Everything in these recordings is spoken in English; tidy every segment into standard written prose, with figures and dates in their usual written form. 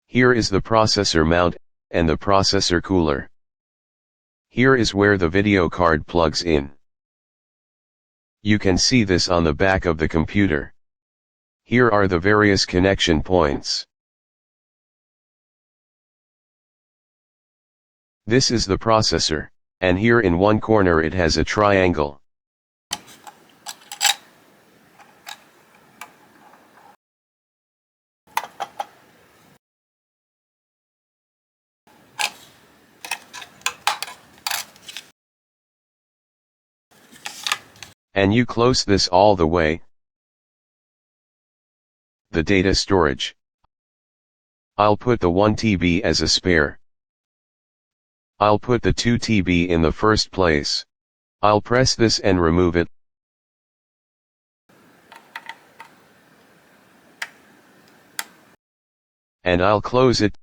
Here is the processor mount, and the processor cooler. Here is where the video card plugs in. You can see this on the back of the computer. Here are the various connection points. This is the processor, and here in one corner it has a triangle. And you close this all the way. The data storage. I'll put the 1 TB as a spare. I'll put the 2 TB in the first place. I'll press this and remove it. And I'll close it.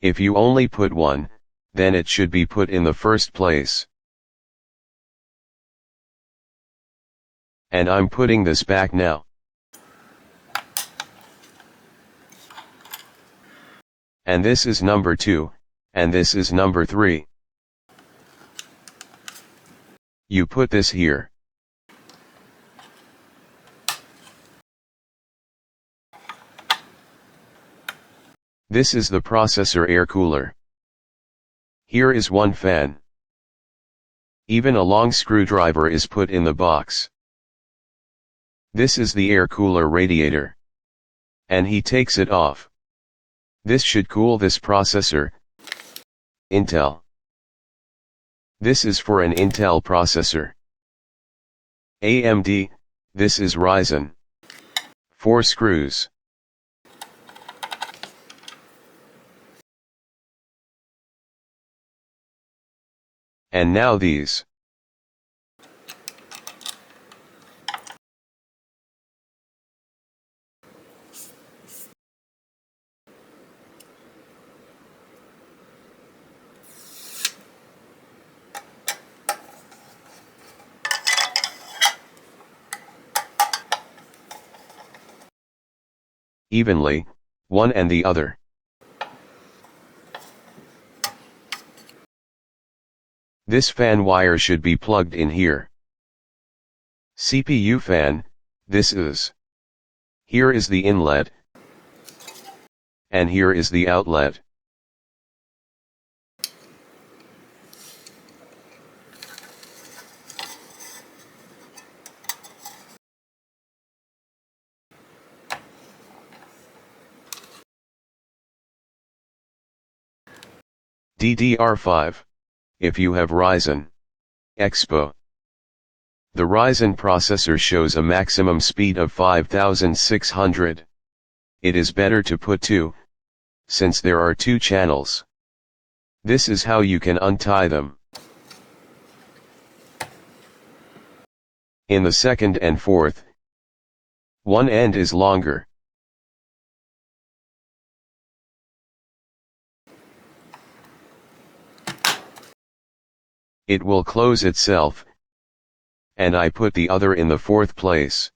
If you only put one, then it should be put in the first place. And I'm putting this back now. And this is number 2, and this is number 3. You put this here. This is the processor air cooler. Here is one fan. Even a long screwdriver is put in the box. This is the air cooler radiator. And he takes it off. This should cool this processor. Intel. This is for an Intel processor. AMD, this is Ryzen. 4 screws. And now these. Evenly, one and the other. This fan wire should be plugged in here. CPU fan, this is. Here is the inlet. And here is the outlet. DDR5. If you have Ryzen. Expo. The Ryzen processor shows a maximum speed of 5600. It is better to put 2, since there are 2 channels. This is how you can untie them. In the second and fourth, one end is longer. It will close itself. And I put the other in the fourth place.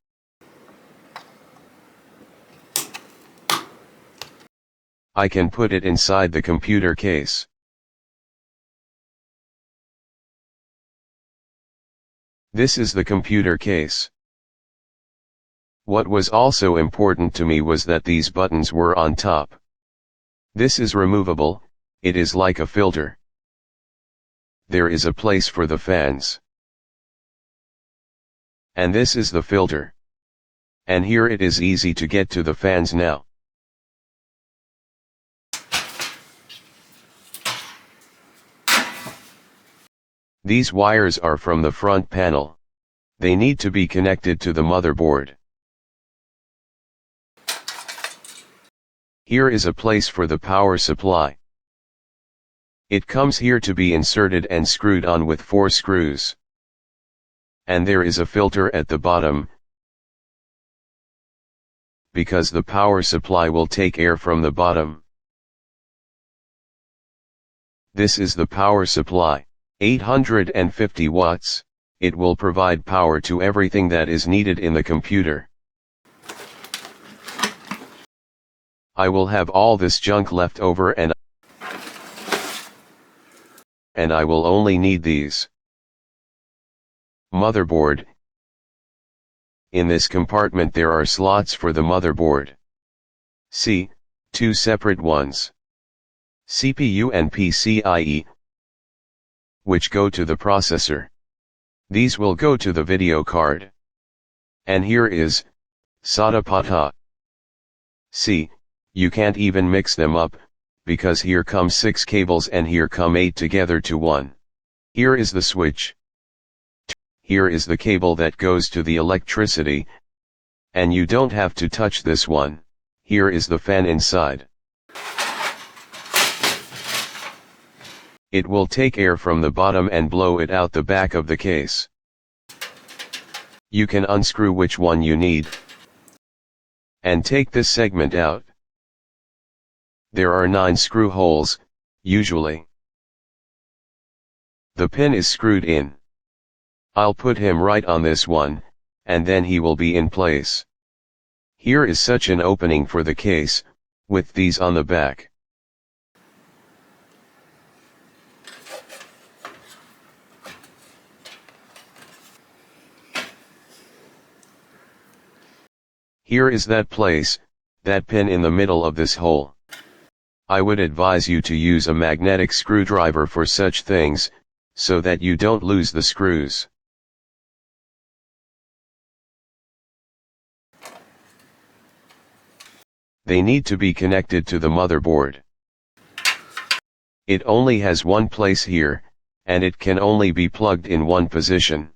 I can put it inside the computer case. This is the computer case. What was also important to me was that these buttons were on top. This is removable, it is like a filter. There is a place for the fans. And this is the filter. And here it is easy to get to the fans now. These wires are from the front panel. They need to be connected to the motherboard. Here is a place for the power supply. It comes here to be inserted and screwed on with 4 screws. And there is a filter at the bottom, because the power supply will take air from the bottom. This is the power supply, 850 watts, it will provide power to everything that is needed in the computer. I will have all this junk left over and I will only need these. Motherboard. In this compartment there are slots for the motherboard. See, two separate ones. CPU and PCIe, which go to the processor. These will go to the video card. And here is SATA pata. See, you can't even mix them up, because here come 6 cables and here come 8 together to one. Here is the switch. Here is the cable that goes to the electricity. And you don't have to touch this one. Here is the fan inside. It will take air from the bottom and blow it out the back of the case. You can unscrew which one you need. And take this segment out. There are 9 screw holes, usually. The pin is screwed in. I'll put him right on this one, and then he will be in place. Here is such an opening for the case, with these on the back. Here is that place, that pin in the middle of this hole. I would advise you to use a magnetic screwdriver for such things, so that you don't lose the screws. They need to be connected to the motherboard. It only has one place here, and it can only be plugged in one position.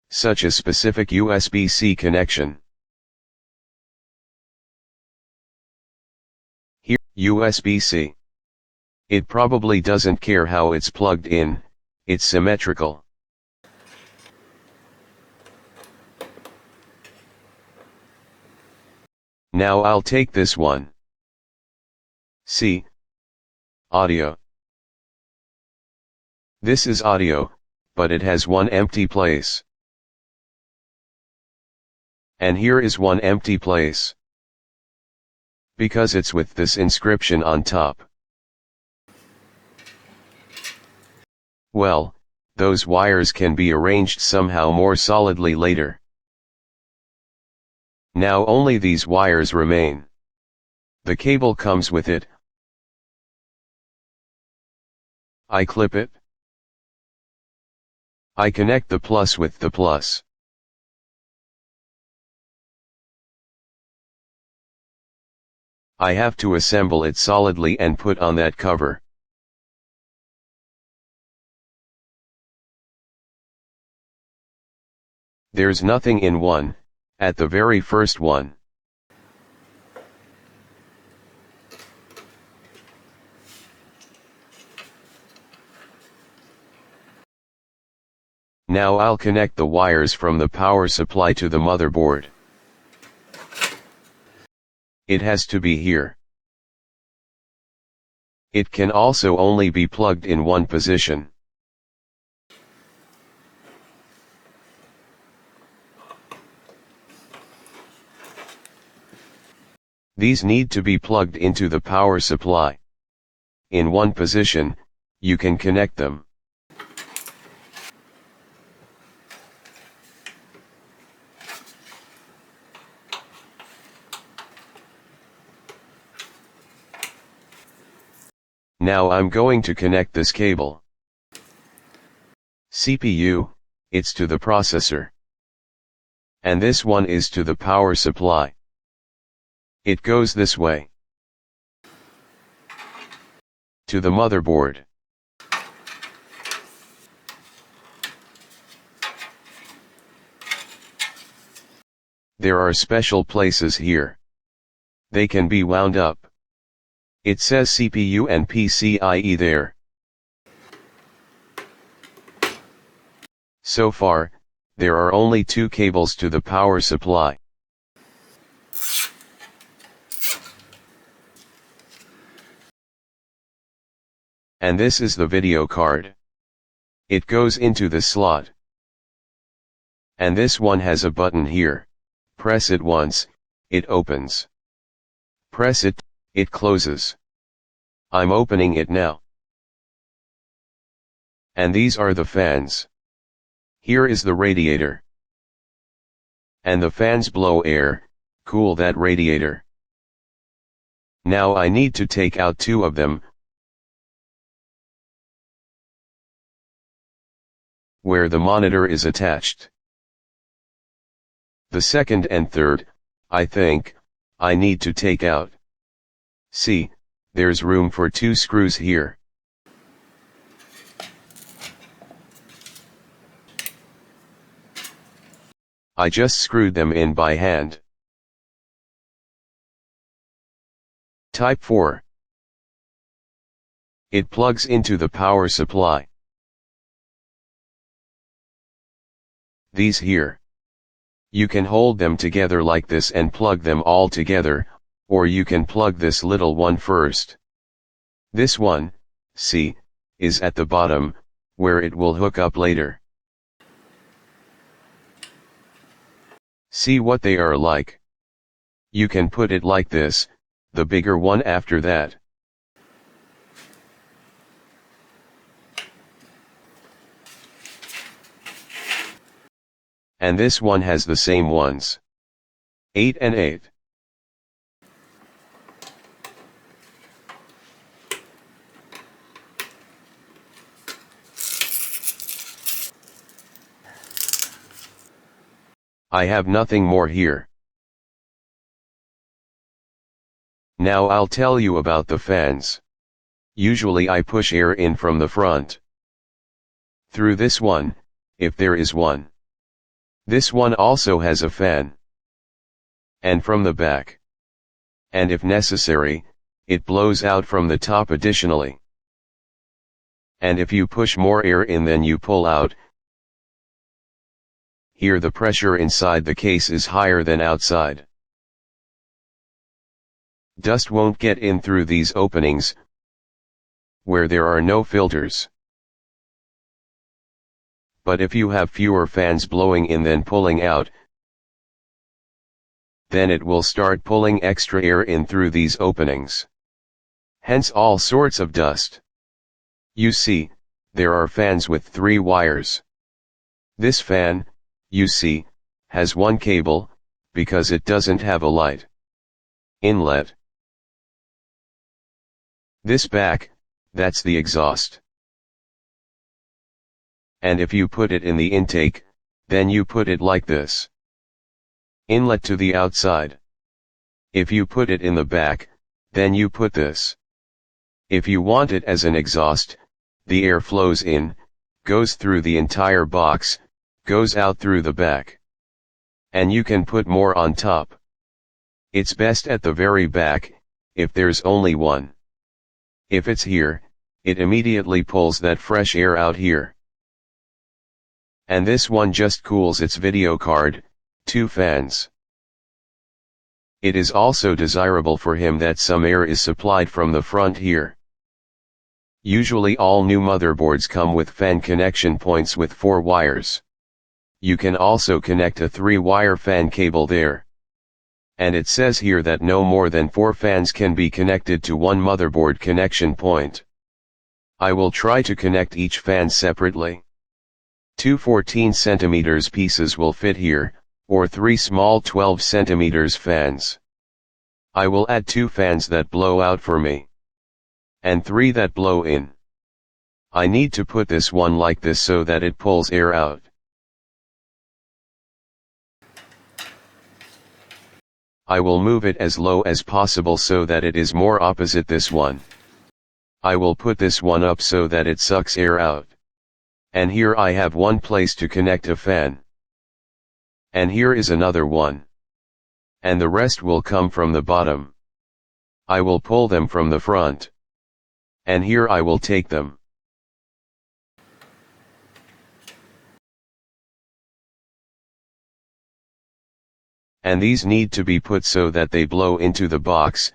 Such a specific USB-C connection. Here, USB-C. It probably doesn't care how it's plugged in, it's symmetrical. Now I'll take this one. See? Audio. This is audio, but it has one empty place. And here is one empty place. Because it's with this inscription on top. Well, those wires can be arranged somehow more solidly later. Now only these wires remain. The cable comes with it. I clip it. I connect the plus with the plus. I have to assemble it solidly and put on that cover. There's nothing in one, at the very first one. Now I'll connect the wires from the power supply to the motherboard. It has to be here. It can also only be plugged in one position. These need to be plugged into the power supply. In one position, you can connect them. Now I'm going to connect this cable. CPU, it's to the processor. And this one is to the power supply. It goes this way. To the motherboard. There are special places here. They can be wound up. It says CPU and PCIe there. So far, there are only 2 cables to the power supply. And this is the video card. It goes into the slot. And this one has a button here. Press it once, it opens. Press it, it closes. I'm opening it now. And these are the fans. Here is the radiator. And the fans blow air, cool that radiator. Now I need to take out two of them, where the monitor is attached. The second and third, I think, I need to take out. See, there's room for two screws here. I just screwed them in by hand. Type 4. It plugs into the power supply. These here. You can hold them together like this and plug them all together, or you can plug this little one first. This one, see, is at the bottom, where it will hook up later. See what they are like. You can put it like this, the bigger one after that. And this one has the same ones. 8 and 8. I have nothing more here. Now I'll tell you about the fans. Usually I push air in from the front. Through this one, if there is one. This one also has a fan. And from the back. And if necessary, it blows out from the top additionally. And if you push more air in than you pull out, here the pressure inside the case is higher than outside. Dust won't get in through these openings, where there are no filters. But if you have fewer fans blowing in than pulling out, then it will start pulling extra air in through these openings. Hence all sorts of dust. You see, there are fans with 3 wires. This fan, you see, has one cable, because it doesn't have a light inlet. This back, that's the exhaust. And if you put it in the intake, then you put it like this. Inlet to the outside. If you put it in the back, then you put this. If you want it as an exhaust, the air flows in, goes through the entire box, goes out through the back. And you can put more on top. It's best at the very back, if there's only one. If it's here, it immediately pulls that fresh air out here. And this one just cools its video card, 2 fans. It is also desirable for him that some air is supplied from the front here. Usually all new motherboards come with fan connection points with 4 wires. You can also connect a 3-wire fan cable there. And it says here that no more than 4 fans can be connected to one motherboard connection point. I will try to connect each fan separately. 2 14 cm pieces will fit here, or 3 small 12 cm fans. I will add 2 fans that blow out for me. And 3 that blow in. I need to put this one like this so that it pulls air out. I will move it as low as possible so that it is more opposite this one. I will put this one up so that it sucks air out. And here I have one place to connect a fan. And here is another one. And the rest will come from the bottom. I will pull them from the front. And here I will take them. And these need to be put so that they blow into the box,